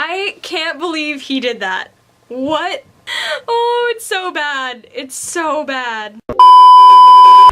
I can't believe he did that. What? Oh, it's so bad. It's so bad.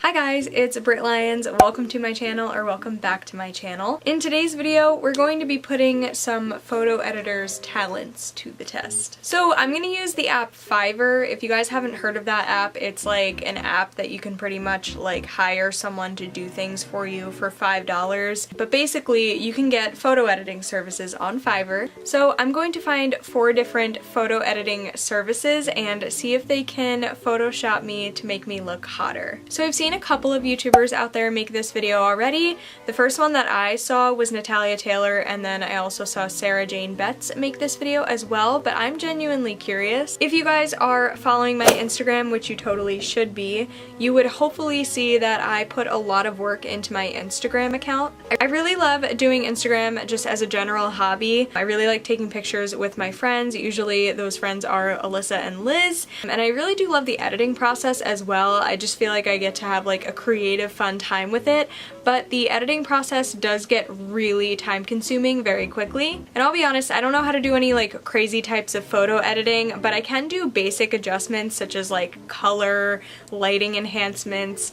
Hi guys, it's Britt Lyons. Welcome to my channel, or welcome back to my channel. In today's video, we're going to be putting some photo editors' talents to the test. So I'm going to use the app Fiverr. If you guys haven't heard of that app, it's like an app that you can pretty much like hire someone to do things for you for $5. But basically, you can get photo editing services on Fiverr. So I'm going to find 4 different photo editing services and see if they can Photoshop me to make me look hotter. So I've seen a couple of YouTubers out there make this video already. The first one that I saw was Natalia Taylor, and then I also saw Sarah Jane Betts make this video as well, but I'm genuinely curious. If you guys are following my Instagram, which you totally should be, you would hopefully see that I put a lot of work into my Instagram account. I really love doing Instagram just as a general hobby. I really like taking pictures with my friends. Usually those friends are Alyssa and Liz, and I really do love the editing process as well. I just feel like I get to have like a creative fun time with it, but the editing process does get really time consuming very quickly. And I'll be honest, I don't know how to do any like crazy types of photo editing, but I can do basic adjustments such as like color, lighting enhancements,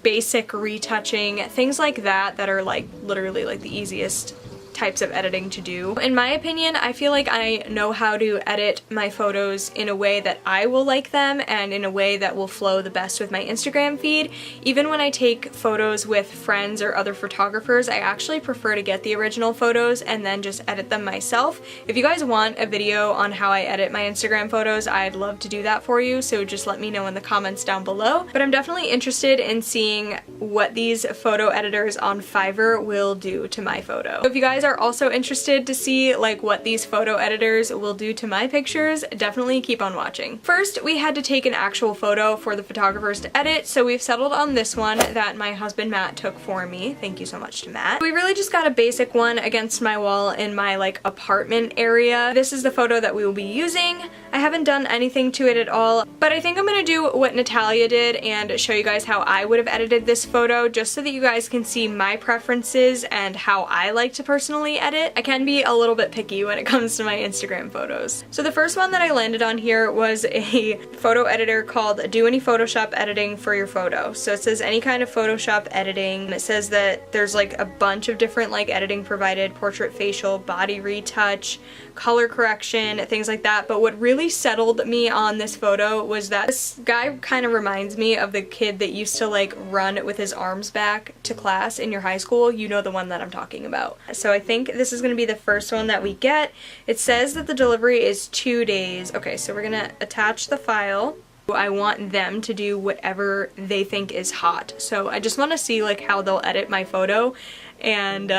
basic retouching, things like that that are like literally like the easiest types of editing to do. In my opinion, I feel like I know how to edit my photos in a way that I will like them and in a way that will flow the best with my Instagram feed. Even when I take photos with friends or other photographers, I actually prefer to get the original photos and then just edit them myself. If you guys want a video on how I edit my Instagram photos, I'd love to do that for you, so just let me know in the comments down below. But I'm definitely interested in seeing what these photo editors on Fiverr will do to my photo. So if you guys are also interested to see like what these photo editors will do to my pictures, definitely keep on watching. First, we had to take an actual photo for the photographers to edit, so we've settled on this one that my husband Matt took for me. Thank you so much to Matt. We really just got a basic one against my wall in my like apartment area. This is the photo that we will be using. I haven't done anything to it at all, but I think I'm gonna do what Natalia did and show you guys how I would have edited this photo, just so that you guys can see my preferences and how I like to personally edit. I can be a little bit picky when it comes to my Instagram photos. So the first one that I landed on here was a photo editor called Do Any Photoshop Editing for Your Photo. So it says any kind of Photoshop editing. It says that there's like a bunch of different like editing provided: portrait, facial, body retouch, color correction, things like that. But what really settled me on this photo was that this guy kind of reminds me of the kid that used to like run with his arms back to class in your high school. You know the one that I'm talking about. So I think this is going to be the first one that we get. It says that the delivery is 2 days. Okay, so we're going to attach the file. I want them to do whatever they think is hot. So I just want to see like how they'll edit my photo and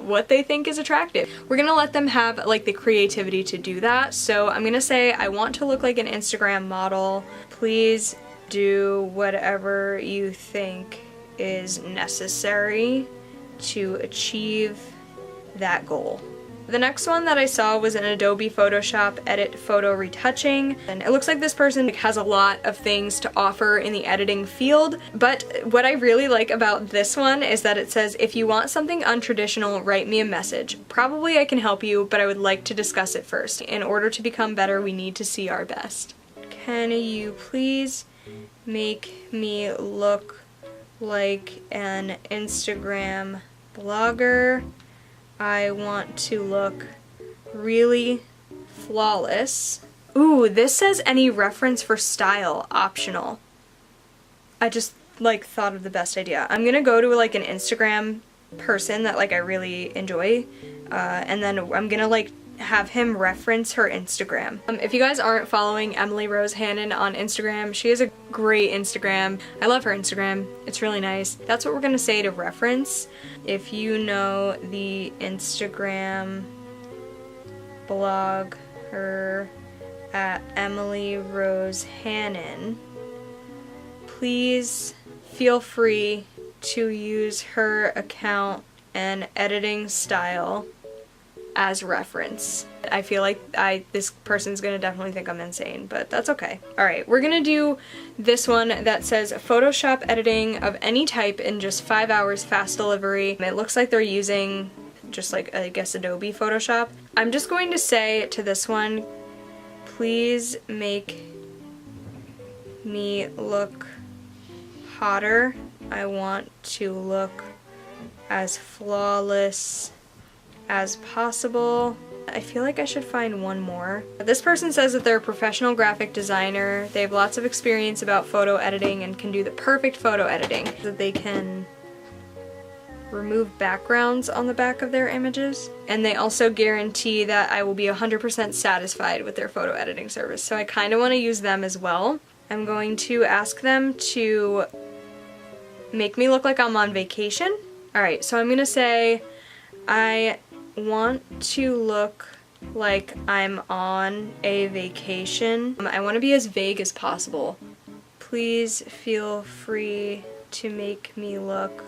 what they think is attractive. We're gonna let them have like the creativity to do that. So I'm gonna say I want to look like an Instagram model. Please do whatever you think is necessary to achieve that goal. The next one that I saw was an Adobe Photoshop edit photo retouching, and it looks like this person has a lot of things to offer in the editing field, but what I really like about this one is that it says, if you want something untraditional, write me a message. Probably I can help you, but I would like to discuss it first. In order to become better, we need to see our best. Can you please make me look like an Instagram blogger? I want to look really flawless. Ooh, this says any reference for style optional. I just like thought of the best idea. I'm gonna go to like an Instagram person that like I really enjoy, and then I'm gonna like have him reference her Instagram. If you guys aren't following Emily Rose Hannon on Instagram, she has a great Instagram. I love her Instagram. It's really nice. That's what we're gonna say to reference. If you know the Instagram blog her at Emily Rose Hannon, please feel free to use her account and editing style as reference. I feel like this person's gonna definitely think I'm insane, but that's okay. Alright, we're gonna do this one that says Photoshop editing of any type in just 5 hours, fast delivery. It looks like they're using just like, I guess, Adobe Photoshop. I'm just going to say to this one, please make me look hotter. I want to look as flawless as possible. I feel like I should find one more. This person says that they're a professional graphic designer. They have lots of experience about photo editing and can do the perfect photo editing. That they can remove backgrounds on the back of their images. And they also guarantee that I will be 100% satisfied with their photo editing service. So I kind of want to use them as well. I'm going to ask them to make me look like I'm on vacation. Alright, so I'm gonna say, I want to look like I'm on a vacation. I want to be as vague as possible. Please feel free to make me look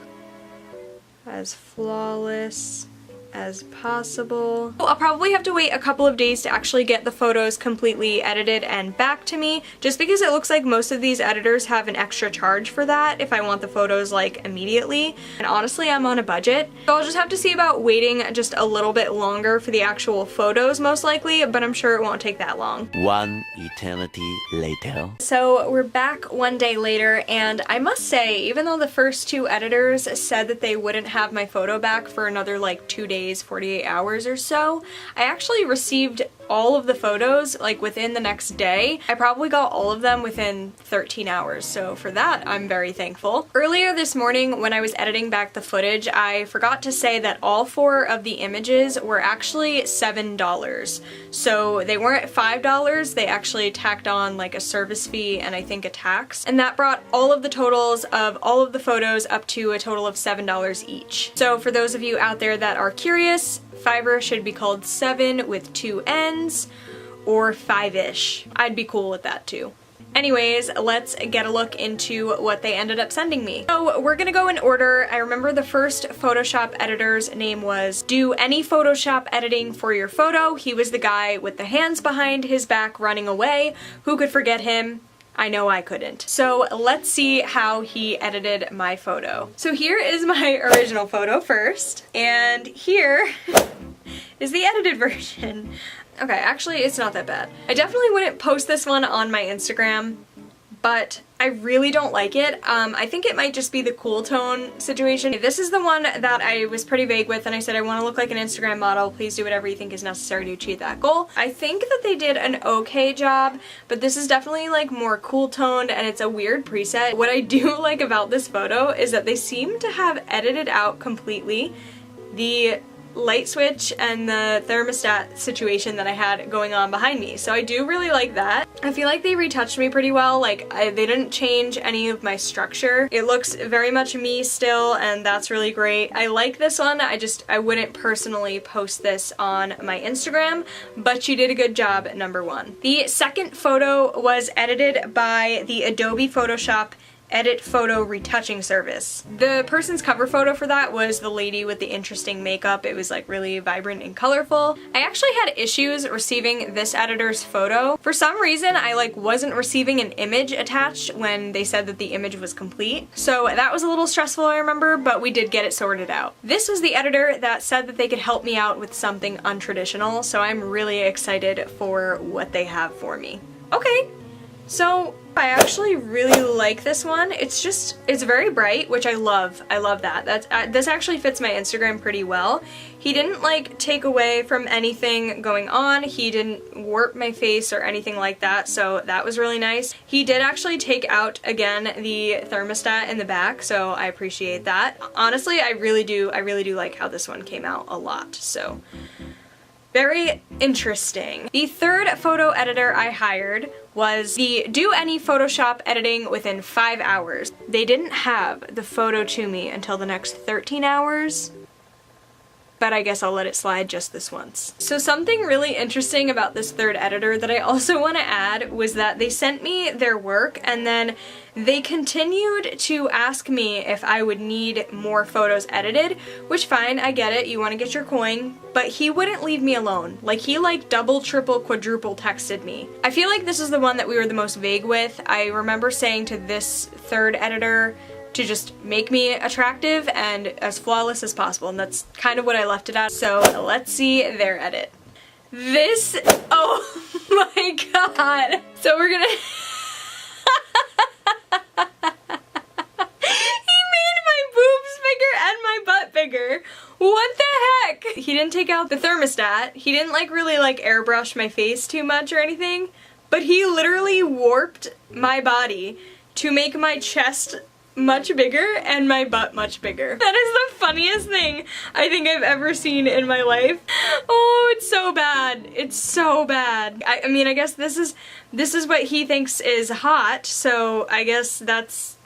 as flawless as possible. I'll probably have to wait a couple of days to actually get the photos completely edited and back to me, just because it looks like most of these editors have an extra charge for that if I want the photos like immediately. And honestly, I'm on a budget, so I'll just have to see about waiting just a little bit longer for the actual photos most likely, but I'm sure it won't take that long. One eternity later. So we're back one day later, and I must say, even though the first two editors said that they wouldn't have my photo back for another like 2 days, 48 hours or so, I actually received all of the photos like within the next day. I probably got all of them within 13 hours, so for that I'm very thankful. Earlier this morning when I was editing back the footage, I forgot to say that all 4 of the images were actually $7. So they weren't $5, they actually tacked on like a service fee and I think a tax, and that brought all of the totals of all of the photos up to a total of $7 each. So for those of you out there that are curious, Fiverr should be called 7 with 2 N's, or 5-ish. I'd be cool with that too. Anyways, let's get a look into what they ended up sending me. So we're gonna go in order. I remember the first Photoshop editor's name was Do Any Photoshop Editing for Your Photo. He was the guy with the hands behind his back running away. Who could forget him? I know I couldn't. So let's see how he edited my photo. So here is my original photo first, and here is the edited version. Okay, actually it's not that bad. I definitely wouldn't post this one on my Instagram, but I really don't like it. I think it might just be the cool tone situation. This is the one that I was pretty vague with, and I said I want to look like an Instagram model. Please do whatever you think is necessary to achieve that goal. I think that they did an okay job, but this is definitely like more cool toned and it's a weird preset. What I do like about this photo is that they seem to have edited out completely the light switch and the thermostat situation that I had going on behind me. So I do really like that. I feel like they retouched me pretty well. Like they didn't change any of my structure. It looks very much me still, and that's really great. I like this one. I wouldn't personally post this on my Instagram, but you did a good job, number 1. The second photo was edited by the Adobe Photoshop Edit Photo Retouching Service. The person's cover photo for that was the lady with the interesting makeup. It was like really vibrant and colorful. I actually had issues receiving this editor's photo. For some reason, I like wasn't receiving an image attached when they said that the image was complete. So that was a little stressful, I remember, but we did get it sorted out. This was the editor that said that they could help me out with something untraditional, so I'm really excited for what they have for me. Okay, so I actually really like this one. It's very bright, which I love. I love that. This actually fits my Instagram pretty well. He didn't like take away from anything going on. He didn't warp my face or anything like that, so that was really nice. He did actually take out, again, the thermostat in the back, so I appreciate that. Honestly, I really do like how this one came out a lot, so very interesting. The third photo editor I hired was the Do Any Photoshop Editing Within 5 Hours. They didn't have the photo to me until the next 13 hours, but I guess I'll let it slide just this once. So something really interesting about this third editor that I also want to add was that they sent me their work and then they continued to ask me if I would need more photos edited, which fine, I get it, you want to get your coin, but he wouldn't leave me alone. Like he like double, triple, quadruple texted me. I feel like this is the one that we were the most vague with. I remember saying to this third editor to just make me attractive and as flawless as possible, and that's kind of what I left it at. So let's see their edit. This, oh my god. So we're gonna he made my boobs bigger and my butt bigger. What the heck? He didn't take out the thermostat. He didn't like really like airbrush my face too much or anything, but he literally warped my body to make my chest much bigger and my butt much bigger. That is the funniest thing I think I've ever seen in my life. Oh, it's so bad. It's so bad. I mean, I guess this is what he thinks is hot, so I guess that's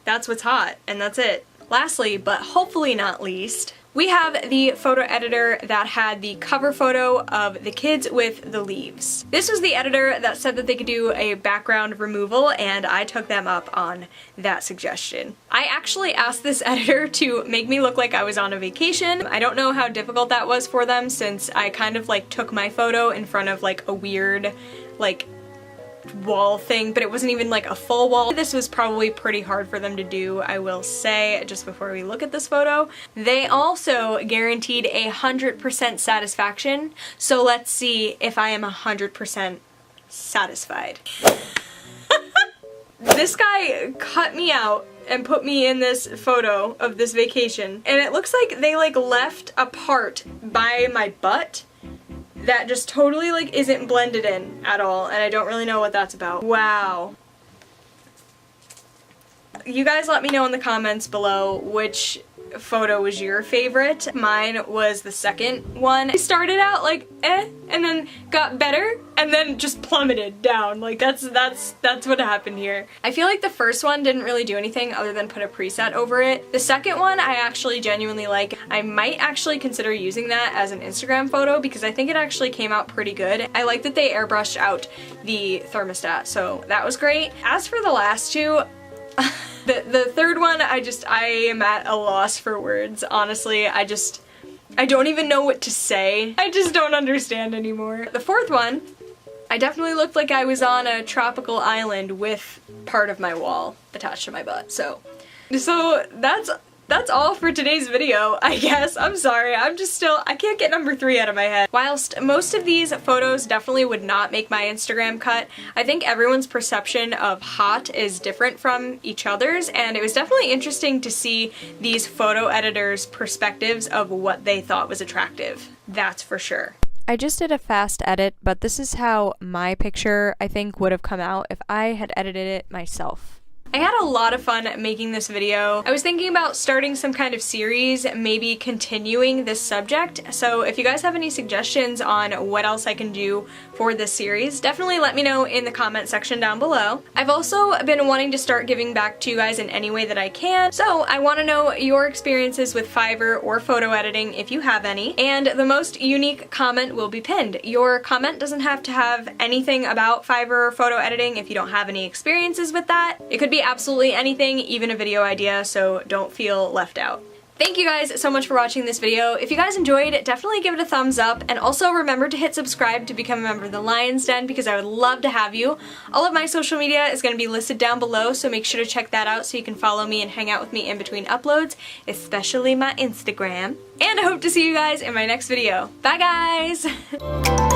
what's hot, and that's it. Lastly, but hopefully not least, we have the photo editor that had the cover photo of the kids with the leaves. This was the editor that said that they could do a background removal, and I took them up on that suggestion. I actually asked this editor to make me look like I was on a vacation. I don't know how difficult that was for them, since I kind of like took my photo in front of like a weird like wall thing, but it wasn't even like a full wall. This was probably pretty hard for them to do, I will say, just before we look at this photo. They also guaranteed 100% satisfaction, so let's see if I am 100% satisfied. This guy cut me out and put me in this photo of this vacation, and it looks like they like left a part by my butt that just totally like isn't blended in at all, and I don't really know what that's about. Wow. You guys let me know in the comments below which photo was your favorite. Mine was the second one. I started out like and then got better and then just plummeted down. Like that's what happened here. I feel like the first one didn't really do anything other than put a preset over it. The second one I actually genuinely like. I might actually consider using that as an Instagram photo because I think it actually came out pretty good. I like that they airbrushed out the thermostat, so that was great. As for the last two, the third one, I am at a loss for words. Honestly, I don't even know what to say. I just don't understand anymore. The fourth one, I definitely looked like I was on a tropical island with part of my wall attached to my butt. So that's all for today's video, I guess. I'm sorry, I can't get number 3 out of my head. Whilst most of these photos definitely would not make my Instagram cut, I think everyone's perception of hot is different from each other's, and it was definitely interesting to see these photo editors' perspectives of what they thought was attractive. That's for sure. I just did a fast edit, but this is how my picture, I think, would have come out if I had edited it myself. I had a lot of fun making this video. I was thinking about starting some kind of series, maybe continuing this subject, so if you guys have any suggestions on what else I can do for this series, definitely let me know in the comment section down below. I've also been wanting to start giving back to you guys in any way that I can, so I want to know your experiences with Fiverr or photo editing if you have any, and the most unique comment will be pinned. Your comment doesn't have to have anything about Fiverr or photo editing if you don't have any experiences with that. It could be absolutely anything, even a video idea, so don't feel left out. Thank you guys so much for watching this video. If you guys enjoyed, definitely give it a thumbs up, and also remember to hit subscribe to become a member of the Lyons Den because I would love to have you. All of my social media is going to be listed down below, so make sure to check that out so you can follow me and hang out with me in between uploads, especially my Instagram. And I hope to see you guys in my next video. Bye guys!